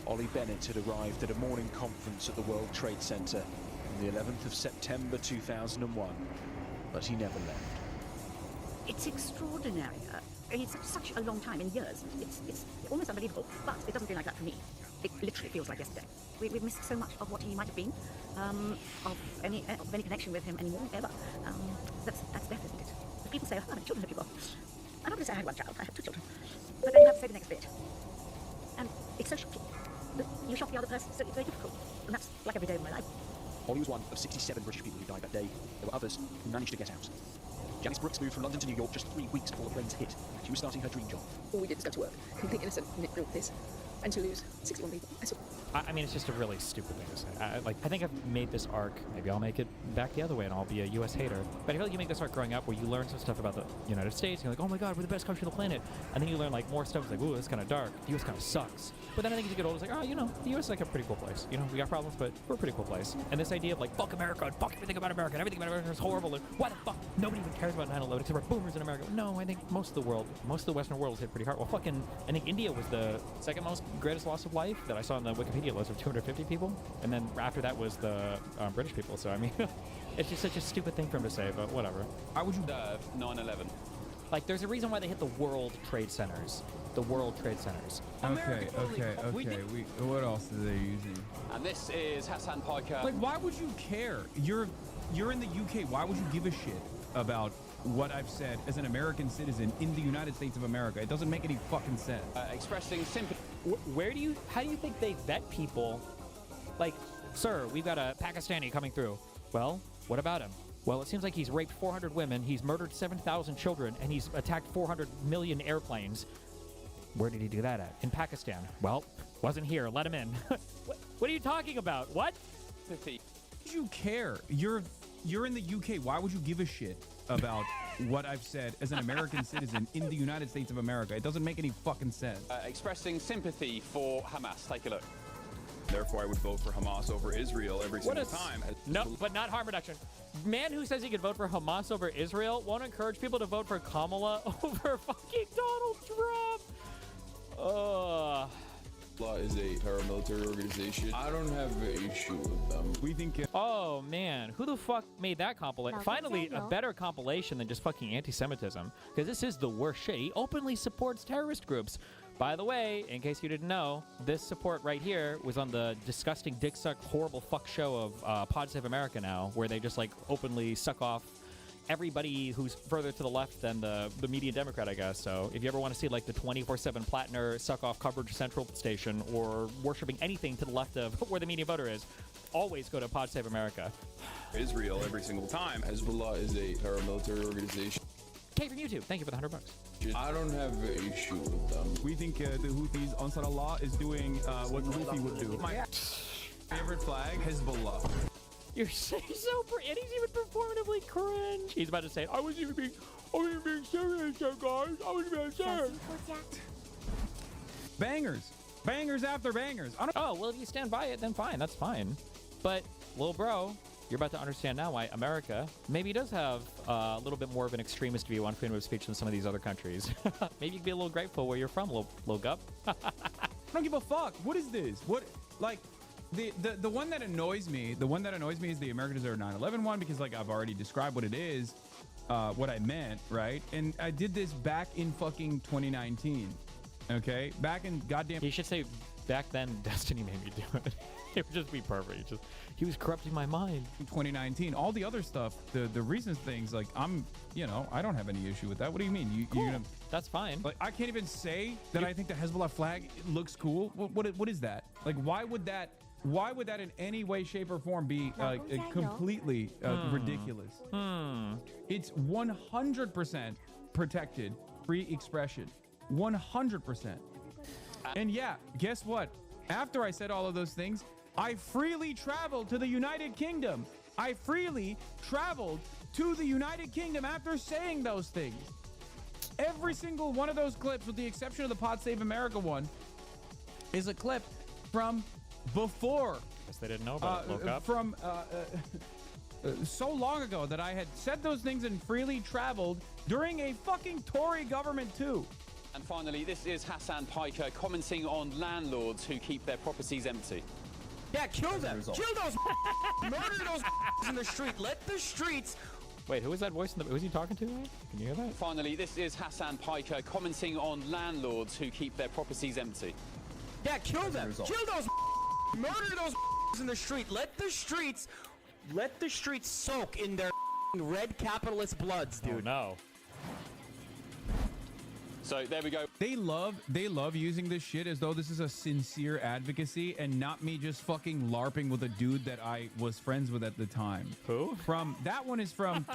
Ollie Bennett had arrived at a morning conference at the World Trade Center on the 11th of September 2001, but he never left. It's extraordinary. It's such a long time in years. It's almost unbelievable, but it doesn't feel like that for me. It literally feels like yesterday. We've missed so much of what he might have been, of any connection with him anymore, ever. That's death, isn't it? If people say, oh, I have children, people. I'm not going to say I had one child, I have 2 children. But then you have to say the next bit. And it's so shocking that you shock the other person, so it's very difficult. And that's like every day of my life. Ollie was one of 67 British people who died that day. There were others who managed to get out. Janice Brooks moved from London to New York just 3 weeks before the planes hit. She was starting her dream job. All we did was go to work, complete innocent, and it brought this. And to lose 61 people. I mean, it's just a really stupid thing to say. I think I've made this arc. Maybe I'll make it back the other way and I'll be a U.S. hater. But I feel like you make this arc growing up where you learn some stuff about the United States. And you're like, oh my God, we're the best country on the planet. And then you learn like more stuff. It's like, ooh, it's kind of dark. The U.S. kind of sucks. But then I think as you get older, it's like, oh, you know, the U.S. is like a pretty cool place. You know, we got problems, but we're a pretty cool place. And this idea of like, fuck America and fuck everything about America and everything about America is horrible. And why the fuck nobody even cares about 9/11 except for boomers in America? No, I think most of the world, most of the Western world was hit pretty hard. Well, fucking, I think India was the second most greatest loss of life that I saw on the Wikipedia list of 250 people. And then after that was the British people. So, I mean, it's just such a stupid thing for him to say, but whatever. How would you 9/11? Like, there's a reason why they hit the World Trade Centers. The World Trade Centers. Okay. What else are they using? And this is Hassan Piker. Like, why would you care? You're in the UK. Why would you give a shit about what I've said as an American citizen in the United States of America? It doesn't make any fucking sense. Expressing sympathy. How do you think they vet people? Like, sir, we've got a Pakistani coming through. Well, what about him? Well, it seems like he's raped 400 women, he's murdered 7,000 children, and he's attacked 400 million airplanes. Where did he do that at? In Pakistan. Well, wasn't here. Let him in. What are you talking about? What? Why would you care? You're in the UK. Why would you give a shit about what I've said as an American citizen in the United States of America? It doesn't make any fucking sense. Expressing sympathy for Hamas. Take a look. Therefore, I would vote for Hamas over Israel every single time. No, but not harm reduction. Man who says he could vote for Hamas over Israel won't encourage people to vote for Kamala over fucking Donald Trump. Law is a paramilitary organization. I don't have an issue with them. We think. Oh man, who the fuck made that compilation? Finally, a better compilation than just fucking anti-Semitism, because this is the worst shit. He openly supports terrorist groups. By the way, in case you didn't know, this support right here was on the disgusting dick suck horrible fuck show of Pod Save America now, where they just like openly suck off everybody who's further to the left than the median Democrat, I guess. So if you ever want to see like the 24/7 Plattner suck off coverage central station or worshiping anything to the left of where the median voter is, always go to Pod Save America. Israel every single time. Hezbollah is a paramilitary organization. Kate from YouTube, thank you for the $100. I don't have an issue with them. We think the Houthis, Ansar Allah, is doing what Houthi would do. My favorite flag, Hezbollah. You're so and he's even performatively cringe. He's about to say, I wasn't even being serious here, guys. I was being serious. Bangers after bangers. Oh, well, if you stand by it, then fine. That's fine. But, little bro, You're about to understand now why America maybe does have a little bit more of an extremist view on freedom of speech than some of these other countries. Maybe you can be a little grateful where you're from, little gup. I don't give a fuck. What is this? What, like, the one that annoys me, is the America Deserve 9/11 one, because like I've already described what it is, what I meant, right? And I did this back in fucking 2019. Okay, back in goddamn. He should say back then Destiny made me do it. It would just be perfect. He was corrupting my mind. 2019. All the other stuff, the recent things, like I don't have any issue with that. What do you mean? Cool. You're gonna, that's fine. Like I can't even say that I think the Hezbollah flag looks cool. What is that? Like why would that in any way, shape, or form be completely ridiculous? It's 100% protected free expression. 100%. And yeah, guess what? After I said all of those things, I freely traveled to the United Kingdom. I freely traveled to the United Kingdom after saying those things. Every single one of those clips, with the exception of the Pod Save America one, is a clip from before. Guess they didn't know about it. From so long ago that I had said those things and freely traveled during a fucking Tory government too. And finally, this is Hassan Piker commenting on landlords who keep their properties empty. Yeah, kill them. Kill those murder those in the street. Let the streets. Wait, who was that voice? Who's he talking to? Can you hear that? Finally, this is Hassan Piker commenting on landlords who keep their properties empty. Yeah, kill them. Kill those murder those in the street. Let the streets soak in their red capitalist bloods, dude. Oh no. So there we go. They love using this shit as though this is a sincere advocacy and not me just fucking LARPing with a dude that I was friends with at the time. Who? That one is from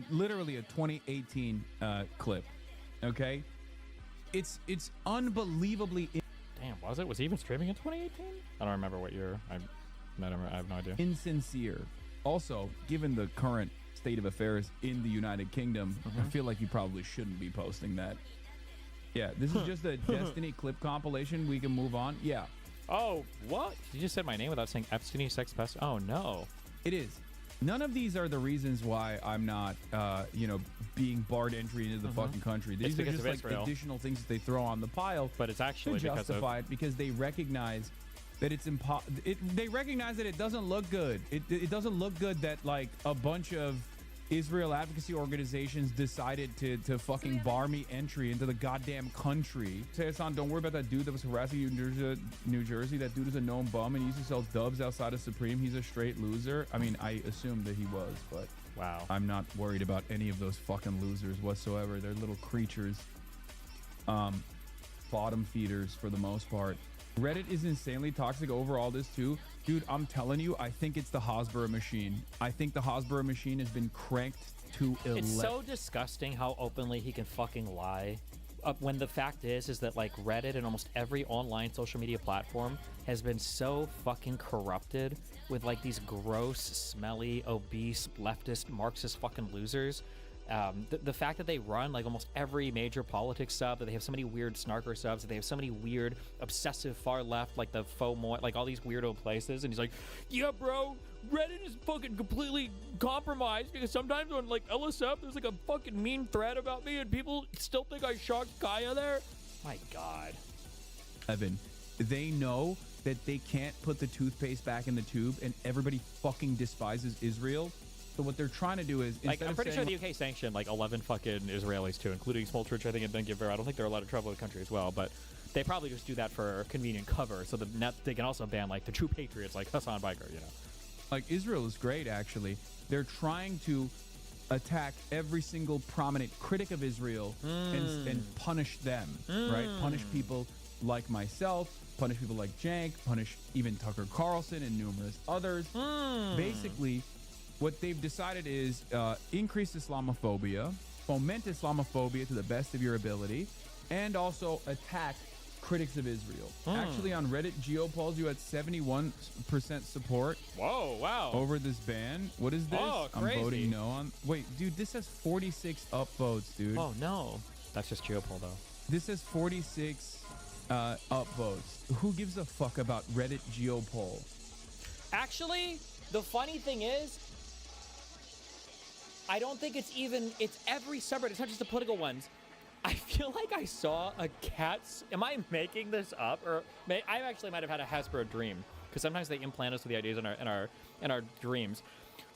literally a 2018 clip. Okay, it's unbelievably. Damn, was it? Was he even streaming in 2018? I don't remember what year. I have no idea. Insincere. Also, given the current state of affairs in the United Kingdom, I feel like you probably shouldn't be posting that. Yeah, this is just a Destiny clip compilation. We can move on. Yeah. Oh, what? You just said my name without saying Destiny Sex Pest. Oh no. It is. None of these are the reasons why I'm not, being barred entry into the fucking country. These are just like additional things that they throw on the pile. But it's actually to justify it because they recognize that it's they recognize that it doesn't look good. It doesn't look good that like a bunch of Israel advocacy organizations decided to fucking bar me entry into the goddamn country. Say, Hassan, don't worry about that dude that was harassing you in New Jersey. That dude is a known bum and he used to sell dubs outside of Supreme. He's a straight loser. I mean, I assumed that he was, but wow, I'm not worried about any of those fucking losers whatsoever. They're little creatures, bottom feeders for the most part. Reddit is insanely toxic over all this too. Dude, I'm telling you, I think it's the Hasbro machine. I think the Hasbro machine has been cranked to 11. It's so disgusting how openly he can fucking lie. When the fact is that like Reddit and almost every online social media platform has been so fucking corrupted with like these gross, smelly, obese, leftist, Marxist fucking losers. The fact that they run like almost every major politics sub, that they have so many weird snarker subs, that they have so many weird obsessive far left, like the FOMO, like all these weirdo places, and he's like, yeah, bro, Reddit is fucking completely compromised because sometimes on like LSF there's like a fucking mean thread about me and people still think I shocked Kaya there. My God. Evan, they know that they can't put the toothpaste back in the tube and everybody fucking despises Israel. So what they're trying to do is, like, I'm pretty sure the UK sanctioned like 11 fucking Israelis too, including Small Church, I think, and Ben Gvir. I don't think they're allowed to travel the country as well, but they probably just do that for convenient cover. So they can also ban like the true patriots like Hassan Piker, you know. Like Israel is great, actually. They're trying to attack every single prominent critic of Israel and punish them, right? Punish people like myself, punish people like Jank, punish even Tucker Carlson and numerous others. Basically, what they've decided is increase Islamophobia, foment Islamophobia to the best of your ability, and also attack critics of Israel. Actually, on Reddit, GeoPolls, you had 71% support. Whoa, wow. Over this ban. What is this? Oh, crazy. I'm voting no on. Wait, dude, this has 46 upvotes, dude. Oh, no. That's just GeoPoll, though. This has 46 upvotes. Who gives a fuck about Reddit GeoPoll? Actually, The funny thing is, I don't think it's every subreddit. It's not just the political ones. I feel like I saw a cat's, am I making this up? Or I actually might have had a Hasbro dream, because sometimes they implant us with the ideas in our dreams.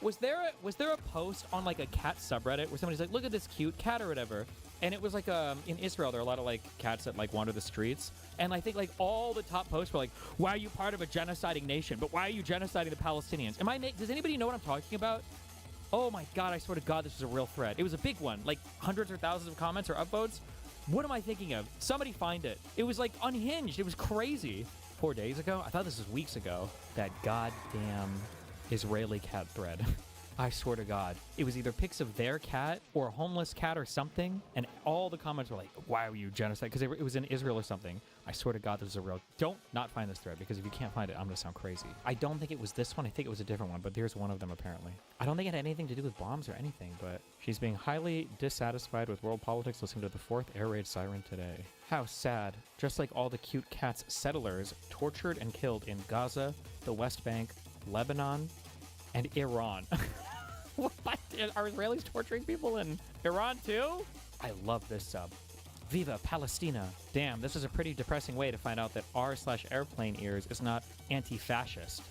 Was there a post on like a cat subreddit where somebody's like, look at this cute cat or whatever? And it was like in Israel, there are a lot of like cats that like wander the streets. And I think like all the top posts were like, why are you part of a genociding nation? But why are you genociding the Palestinians? Does anybody know what I'm talking about? Oh my God, I swear to God, this was a real thread. It was a big one, like hundreds or thousands of comments or upvotes. What am I thinking of? Somebody find it. It was like unhinged. It was crazy. 4 days ago? I thought this was weeks ago. That goddamn Israeli cat thread. I swear to God. It was either pics of their cat or a homeless cat or something. And all the comments were like, why are you genocide? Because it was in Israel or something. I swear to God, this is a real... Don't not find this thread, because if you can't find it, I'm going to sound crazy. I don't think it was this one. I think it was a different one, but there's one of them apparently. I don't think it had anything to do with bombs or anything, but she's being highly dissatisfied with world politics listening to the 4th air raid siren today. How sad. Just like all the cute cats, settlers tortured and killed in Gaza, the West Bank, Lebanon, and Iran. What? Are Israelis torturing people in Iran too? I love this sub. Viva Palestina. Damn, this is a pretty depressing way to find out that r/airplane ears is not anti-fascist.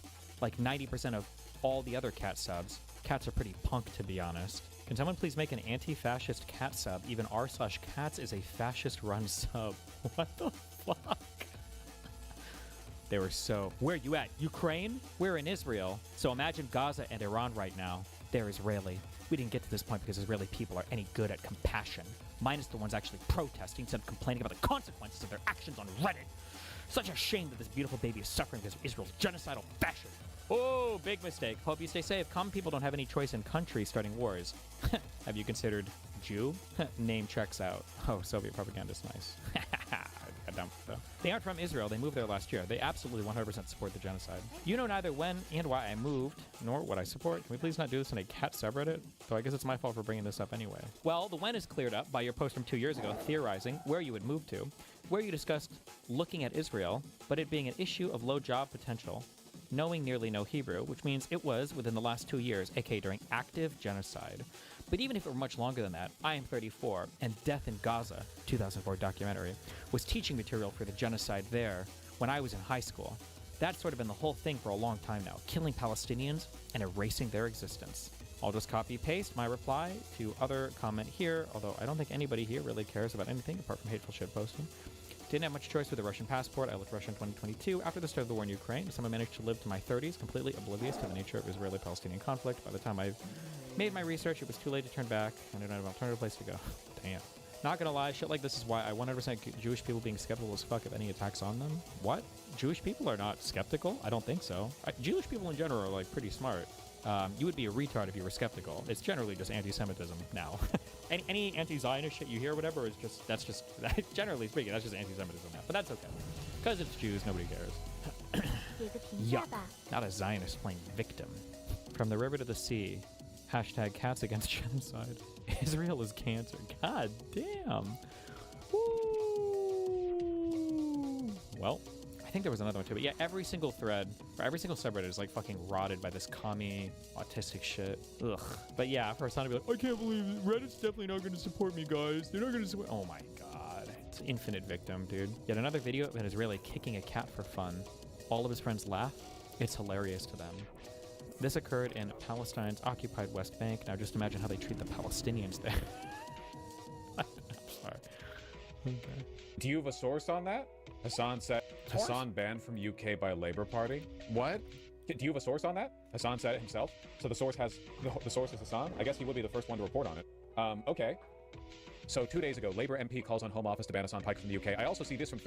Like 90% of all the other cat subs. Cats are pretty punk, to be honest. Can someone please make an anti-fascist cat sub? Even r/cats is a fascist-run sub. What the fuck? They were so... Where you at? Ukraine? We're in Israel. So imagine Gaza and Iran right now. They're Israeli. We didn't get to this point because Israeli people are any good at compassion. Minus the ones actually protesting instead of complaining about the consequences of their actions on Reddit. Such a shame that this beautiful baby is suffering because of Israel's genocidal fascism. Oh, big mistake. Hope you stay safe. Common people don't have any choice in countries starting wars. Have you considered Jew? Name checks out. Oh, Soviet propaganda is nice. Though. They aren't from Israel. They moved there last year. They absolutely 100% support the genocide. You know neither when and why I moved, nor what I support. Can we please not do this in a cat subreddit? Though I guess it's my fault for bringing this up anyway. Well, the when is cleared up by your post from 2 years ago, theorizing where you would move to, where you discussed looking at Israel, but it being an issue of low job potential, knowing nearly no Hebrew, which means it was within the last 2 years, aka during active genocide. But even if it were much longer than that, I am 34, and Death in Gaza, 2004 documentary, was teaching material for the genocide there when I was in high school. That's sort of been the whole thing for a long time now, killing Palestinians and erasing their existence. I'll just copy-paste my reply to other comment here, although I don't think anybody here really cares about anything apart from hateful shit posting. Didn't have much choice with a Russian passport. I left Russia in 2022 after the start of the war in Ukraine. Somehow managed to live to my 30s, completely oblivious to the nature of Israeli-Palestinian conflict. By the time I made my research, it was too late to turn back, and I didn't have an alternative place to go. Damn. Not gonna lie, shit like this is why I 100% Jewish people being skeptical as fuck of any attacks on them. What? Jewish people are not skeptical? I don't think so. Jewish people in general are like pretty smart. You would be a retard if you were skeptical. It's generally just anti-Semitism now. any anti-Zionist shit you hear or whatever is that's just generally speaking, that's just anti-Semitism now. But that's okay. Because it's Jews, nobody cares. Yuck. Not a Zionist playing victim. From the river to the sea. Hashtag cats against genocide. Israel is cancer. God damn. Woo. Well, I think there was another one too. But yeah, every single thread, or every single subreddit is like fucking rotted by this commie, autistic shit. Ugh. But yeah, for Hassan to be like, I can't believe it. Reddit's definitely not going to support me, guys. They're not going to support. Oh my God. It's infinite victim, dude. Yet another video of an Israeli kicking a cat for fun. All of his friends laugh. It's hilarious to them. This occurred in Palestine's occupied West Bank. Now just imagine how they treat the Palestinians there. I'm sorry. Okay. Do you have a source on that? Hassan said Hassan banned from UK by Labour Party. What? Do you have a source on that? Hassan said it himself. So the source is Hassan. I guess he would be the first one to report on it. Okay. So 2 days ago, Labour MP calls on Home Office to ban Hassan Pike from the UK. I also see this from